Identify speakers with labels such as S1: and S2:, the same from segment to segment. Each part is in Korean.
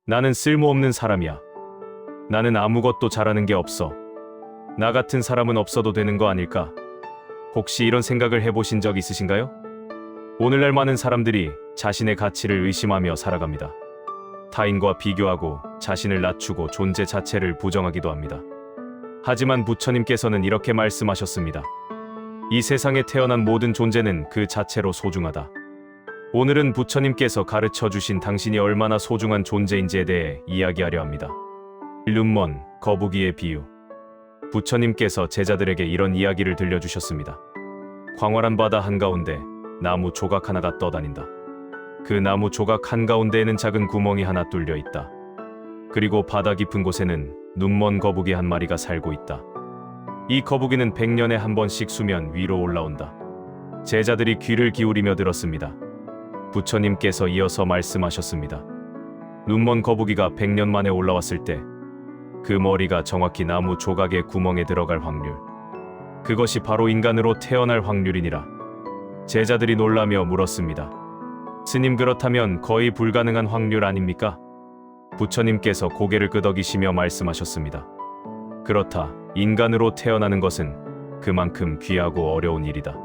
S1: 나는 쓸모없는 사람이야. 나는 아무것도 잘하는 게 없어. 나 같은 사람은 없어도 되는 거 아닐까? 혹시 이런 생각을 해보신 적 있으신가요? 오늘날 많은 사람들이 자신의 가치를 의심하며 살아갑니다. 타인과 비교하고 자신을 낮추고 존재 자체를 부정하기도 합니다. 하지만 부처님께서는 이렇게 말씀하셨습니다. 이 세상에 태어난 모든 존재는 그 자체로 소중하다. 오늘은 부처님께서 가르쳐 주신 당신이 얼마나 소중한 존재인지에 대해 이야기하려 합니다. 눈먼 거북이의 비유. 부처님께서 제자들에게 이런 이야기를 들려주셨습니다. 광활한 바다 한가운데 나무 조각 하나가 떠다닌다. 그 나무 조각 한가운데에는 작은 구멍이 하나 뚫려 있다. 그리고 바다 깊은 곳에는 눈먼 거북이 한 마리가 살고 있다. 이 거북이는 100년에 한 번씩 수면 위로 올라온다. 제자들이 귀를 기울이며 들었습니다. 부처님께서 이어서 말씀하셨습니다. 눈먼 거북이가 100년 만에 올라왔을 때 그 머리가 정확히 나무 조각의 구멍에 들어갈 확률, 그것이 바로 인간으로 태어날 확률이니라. 제자들이 놀라며 물었습니다. 스님, 그렇다면 거의 불가능한 확률 아닙니까? 부처님께서 고개를 끄덕이시며 말씀하셨습니다. 그렇다. 인간으로 태어나는 것은 그만큼 귀하고 어려운 일이다.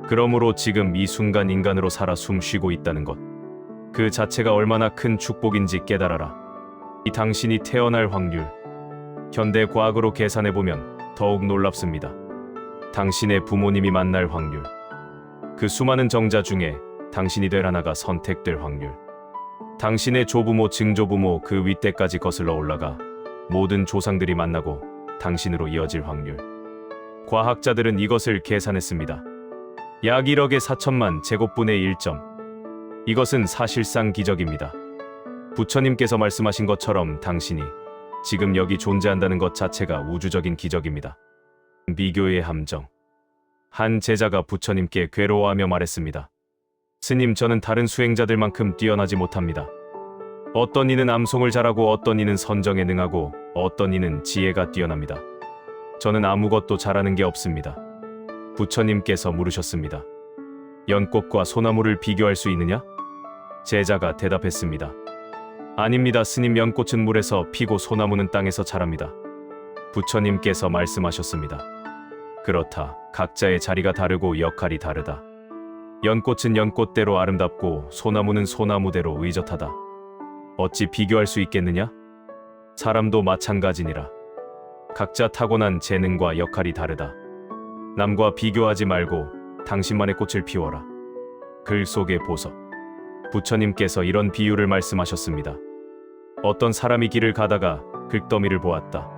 S1: 그러므로 지금 이 순간 인간으로 살아 숨 쉬고 있다는 것, 그 자체가 얼마나 큰 축복인지 깨달아라. 이 당신이 태어날 확률, 현대 과학으로 계산해보면 더욱 놀랍습니다. 당신의 부모님이 만날 확률, 그 수많은 정자 중에 당신이 될 하나가 선택될 확률, 당신의 조부모, 증조부모 그 윗대까지 거슬러 올라가 모든 조상들이 만나고 당신으로 이어질 확률. 과학자들은 이것을 계산했습니다. 약 1억의 4천만 제곱분의 1점. 이것은 사실상 기적입니다. 부처님께서 말씀하신 것처럼 당신이 지금 여기 존재한다는 것 자체가 우주적인 기적입니다. 비교의 함정. 한 제자가 부처님께 괴로워하며 말했습니다. 스님, 저는 다른 수행자들만큼 뛰어나지 못합니다. 어떤 이는 암송을 잘하고 어떤 이는 선정에 능하고 어떤 이는 지혜가 뛰어납니다. 저는 아무것도 잘하는 게 없습니다. 부처님께서 물으셨습니다. 연꽃과 소나무를 비교할 수 있느냐? 제자가 대답했습니다. 아닙니다, 스님. 연꽃은 물에서 피고 소나무는 땅에서 자랍니다. 부처님께서 말씀하셨습니다. 그렇다. 각자의 자리가 다르고 역할이 다르다. 연꽃은 연꽃대로 아름답고 소나무는 소나무대로 의젓하다. 어찌 비교할 수 있겠느냐? 사람도 마찬가지니라. 각자 타고난 재능과 역할이 다르다. 남과 비교하지 말고 당신만의 꽃을 피워라. 글 속의 보석. 부처님께서 이런 비유를 말씀하셨습니다. 어떤 사람이 길을 가다가 글더미를 보았다.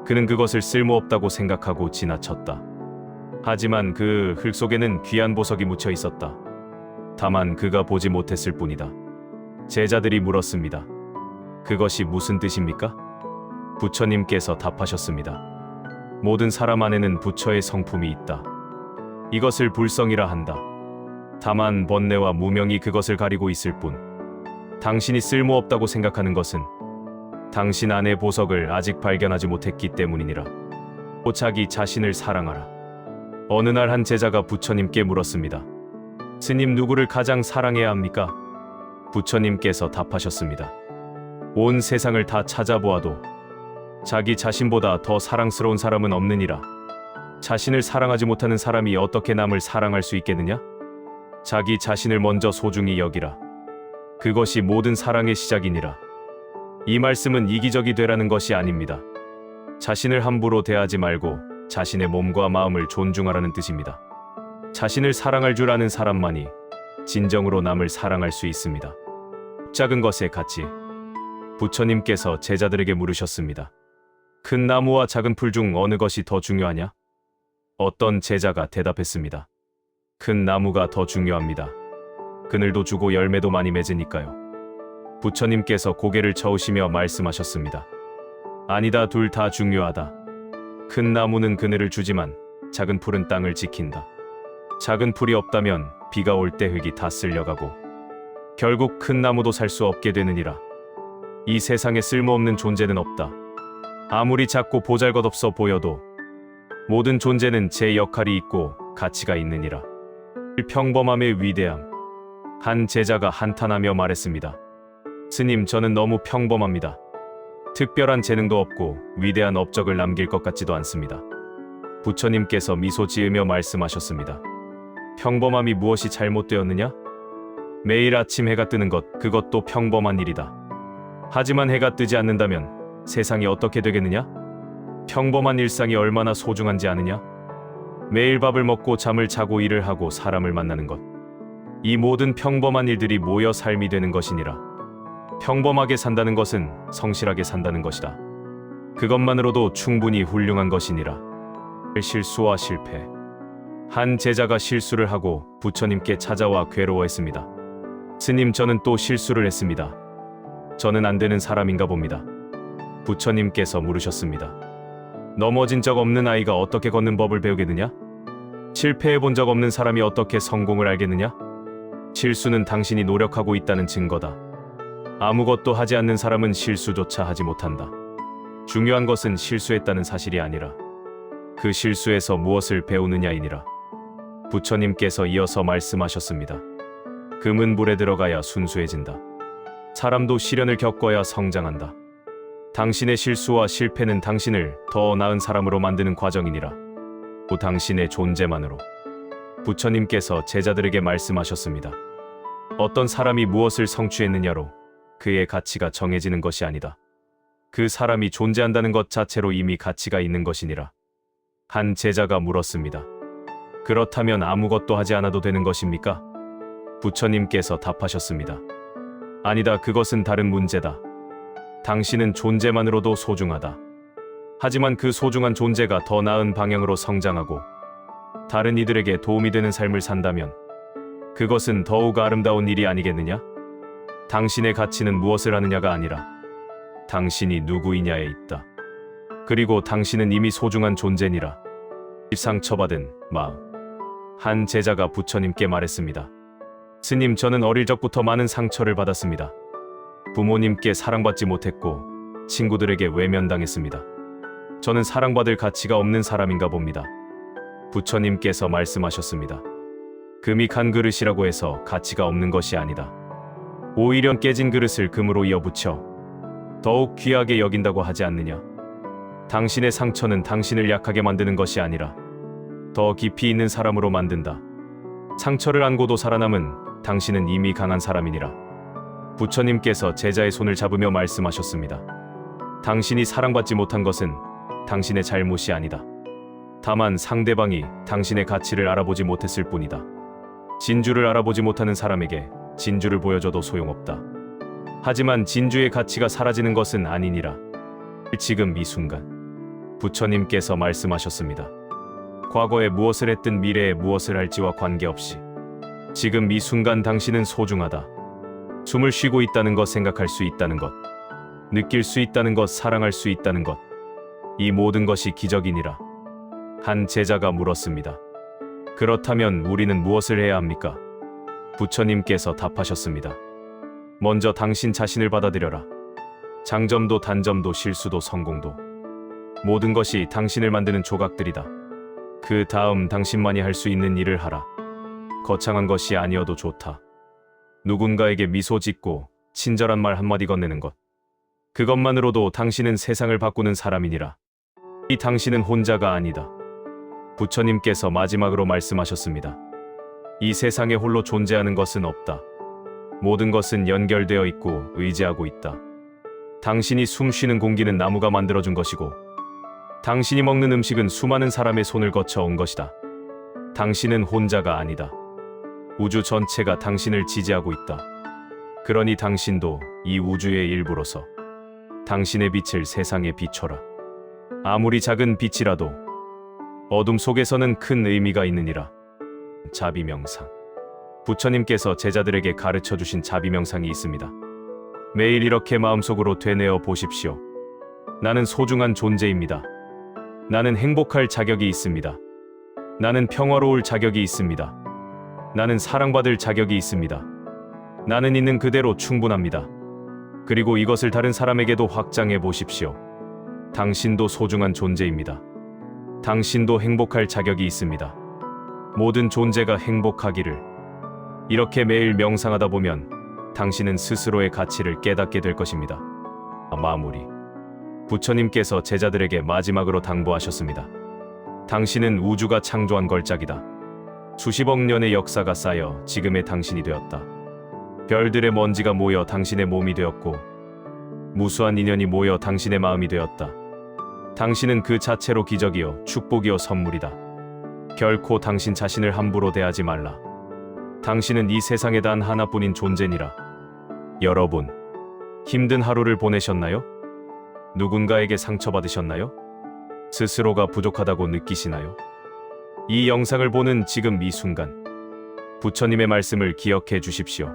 S1: 그는 그것을 쓸모없다고 생각하고 지나쳤다. 하지만 그 흙 속에는 귀한 보석이 묻혀 있었다. 다만 그가 보지 못했을 뿐이다. 제자들이 물었습니다. 그것이 무슨 뜻입니까? 부처님께서 답하셨습니다. 모든 사람 안에는 부처의 성품이 있다. 이것을 불성이라 한다. 다만 번뇌와 무명이 그것을 가리고 있을 뿐. 당신이 쓸모없다고 생각하는 것은 당신 안의 보석을 아직 발견하지 못했기 때문이니라. 또 자기 자신을 사랑하라. 어느 날 한 제자가 부처님께 물었습니다. 스님, 누구를 가장 사랑해야 합니까? 부처님께서 답하셨습니다. 온 세상을 다 찾아보아도 자기 자신보다 더 사랑스러운 사람은 없느니라. 자신을 사랑하지 못하는 사람이 어떻게 남을 사랑할 수 있겠느냐? 자기 자신을 먼저 소중히 여기라. 그것이 모든 사랑의 시작이니라. 이 말씀은 이기적이 되라는 것이 아닙니다. 자신을 함부로 대하지 말고 자신의 몸과 마음을 존중하라는 뜻입니다. 자신을 사랑할 줄 아는 사람만이 진정으로 남을 사랑할 수 있습니다. 작은 것의 가치. 부처님께서 제자들에게 물으셨습니다. 큰 나무와 작은 풀 중 어느 것이 더 중요하냐? 어떤 제자가 대답했습니다. 큰 나무가 더 중요합니다. 그늘도 주고 열매도 많이 맺으니까요. 부처님께서 고개를 저으시며 말씀하셨습니다. 아니다, 둘 다 중요하다. 큰 나무는 그늘을 주지만 작은 풀은 땅을 지킨다. 작은 풀이 없다면 비가 올 때 흙이 다 쓸려가고 결국 큰 나무도 살 수 없게 되느니라. 이 세상에 쓸모없는 존재는 없다. 아무리 작고 보잘것없어 보여도 모든 존재는 제 역할이 있고 가치가 있느니라. 평범함의 위대함. 한 제자가 한탄하며 말했습니다. 스님, 저는 너무 평범합니다. 특별한 재능도 없고 위대한 업적을 남길 것 같지도 않습니다. 부처님께서 미소 지으며 말씀하셨습니다. 평범함이 무엇이 잘못되었느냐? 매일 아침 해가 뜨는 것, 그것도 평범한 일이다. 하지만 해가 뜨지 않는다면 세상이 어떻게 되겠느냐? 평범한 일상이 얼마나 소중한지 아느냐? 매일 밥을 먹고 잠을 자고 일을 하고 사람을 만나는 것, 이 모든 평범한 일들이 모여 삶이 되는 것이니라. 평범하게 산다는 것은 성실하게 산다는 것이다. 그것만으로도 충분히 훌륭한 것이니라. 실수와 실패. 한 제자가 실수를 하고 부처님께 찾아와 괴로워했습니다. 스님, 저는 또 실수를 했습니다. 저는 안 되는 사람인가 봅니다. 부처님께서 물으셨습니다. 넘어진 적 없는 아이가 어떻게 걷는 법을 배우겠느냐? 실패해 본 적 없는 사람이 어떻게 성공을 알겠느냐? 실수는 당신이 노력하고 있다는 증거다. 아무것도 하지 않는 사람은 실수조차 하지 못한다. 중요한 것은 실수했다는 사실이 아니라 그 실수에서 무엇을 배우느냐이니라. 부처님께서 이어서 말씀하셨습니다. 금은 물에 들어가야 순수해진다. 사람도 시련을 겪어야 성장한다. 당신의 실수와 실패는 당신을 더 나은 사람으로 만드는 과정이니라. 또 당신의 존재만으로. 부처님께서 제자들에게 말씀하셨습니다. 어떤 사람이 무엇을 성취했느냐로 그의 가치가 정해지는 것이 아니다. 그 사람이 존재한다는 것 자체로 이미 가치가 있는 것이니라. 한 제자가 물었습니다. 그렇다면 아무것도 하지 않아도 되는 것입니까? 부처님께서 답하셨습니다. 아니다, 그것은 다른 문제다. 당신은 존재만으로도 소중하다. 하지만 그 소중한 존재가 더 나은 방향으로 성장하고 다른 이들에게 도움이 되는 삶을 산다면 그것은 더욱 아름다운 일이 아니겠느냐? 당신의 가치는 무엇을 하느냐가 아니라 당신이 누구이냐에 있다. 그리고 당신은 이미 소중한 존재니라. 상처받은 마음. 한 제자가 부처님께 말했습니다. 스님, 저는 어릴 적부터 많은 상처를 받았습니다. 부모님께 사랑받지 못했고 친구들에게 외면당했습니다. 저는 사랑받을 가치가 없는 사람인가 봅니다. 부처님께서 말씀하셨습니다. 금이 간 그릇이라고 해서 가치가 없는 것이 아니다. 오히려 깨진 그릇을 금으로 이어붙여 더욱 귀하게 여긴다고 하지 않느냐? 당신의 상처는 당신을 약하게 만드는 것이 아니라 더 깊이 있는 사람으로 만든다. 상처를 안고도 살아남은 당신은 이미 강한 사람이니라. 부처님께서 제자의 손을 잡으며 말씀하셨습니다. 당신이 사랑받지 못한 것은 당신의 잘못이 아니다. 다만 상대방이 당신의 가치를 알아보지 못했을 뿐이다. 진주를 알아보지 못하는 사람에게 진주를 보여줘도 소용없다. 하지만 진주의 가치가 사라지는 것은 아니니라. 지금 이 순간 부처님께서 말씀하셨습니다. 과거에 무엇을 했든 미래에 무엇을 할지와 관계없이 지금 이 순간 당신은 소중하다. 숨을 쉬고 있다는 것, 생각할 수 있다는 것, 느낄 수 있다는 것, 사랑할 수 있다는 것, 이 모든 것이 기적이니라. 한 제자가 물었습니다. 그렇다면 우리는 무엇을 해야 합니까? 부처님께서 답하셨습니다. 먼저 당신 자신을 받아들여라. 장점도 단점도 실수도 성공도 모든 것이 당신을 만드는 조각들이다. 그 다음 당신만이 할 수 있는 일을 하라. 거창한 것이 아니어도 좋다. 누군가에게 미소 짓고 친절한 말 한마디 건네는 것, 그것만으로도 당신은 세상을 바꾸는 사람이니라. 이 당신은 혼자가 아니다. 부처님께서 마지막으로 말씀하셨습니다. 이 세상에 홀로 존재하는 것은 없다. 모든 것은 연결되어 있고 의지하고 있다. 당신이 숨 쉬는 공기는 나무가 만들어준 것이고 당신이 먹는 음식은 수많은 사람의 손을 거쳐 온 것이다. 당신은 혼자가 아니다. 우주 전체가 당신을 지지하고 있다. 그러니 당신도 이 우주의 일부로서 당신의 빛을 세상에 비춰라. 아무리 작은 빛이라도 어둠 속에서는 큰 의미가 있느니라. 자비명상. 부처님께서 제자들에게 가르쳐 주신 자비명상이 있습니다. 매일 이렇게 마음속으로 되뇌어 보십시오. 나는 소중한 존재입니다. 나는 행복할 자격이 있습니다. 나는 평화로울 자격이 있습니다. 나는 사랑받을 자격이 있습니다. 나는 있는 그대로 충분합니다. 그리고 이것을 다른 사람에게도 확장해 보십시오. 당신도 소중한 존재입니다. 당신도 행복할 자격이 있습니다. 모든 존재가 행복하기를. 이렇게 매일 명상하다 보면 당신은 스스로의 가치를 깨닫게 될 것입니다. 마무리. 부처님께서 제자들에게 마지막으로 당부하셨습니다. 당신은 우주가 창조한 걸작이다. 수십억 년의 역사가 쌓여 지금의 당신이 되었다. 별들의 먼지가 모여 당신의 몸이 되었고 무수한 인연이 모여 당신의 마음이 되었다. 당신은 그 자체로 기적이요 축복이요 선물이다. 결코 당신 자신을 함부로 대하지 말라. 당신은 이 세상에 단 하나뿐인 존재니라. 여러분, 힘든 하루를 보내셨나요? 누군가에게 상처받으셨나요? 스스로가 부족하다고 느끼시나요? 이 영상을 보는 지금 이 순간, 부처님의 말씀을 기억해 주십시오.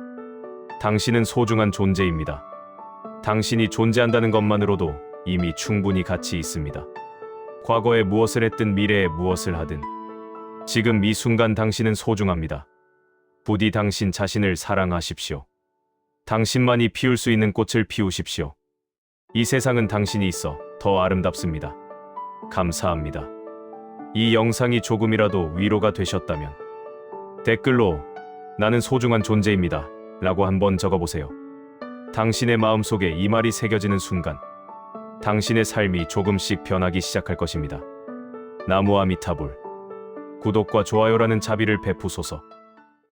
S1: 당신은 소중한 존재입니다. 당신이 존재한다는 것만으로도 이미 충분히 가치 있습니다. 과거에 무엇을 했든 미래에 무엇을 하든 지금 이 순간 당신은 소중합니다. 부디 당신 자신을 사랑하십시오. 당신만이 피울 수 있는 꽃을 피우십시오. 이 세상은 당신이 있어 더 아름답습니다. 감사합니다. 이 영상이 조금이라도 위로가 되셨다면 댓글로 나는 소중한 존재입니다 라고 한번 적어보세요. 당신의 마음속에 이 말이 새겨지는 순간 당신의 삶이 조금씩 변하기 시작할 것입니다. 나무 아미타불. 구독과 좋아요라는 자비를 베푸소서.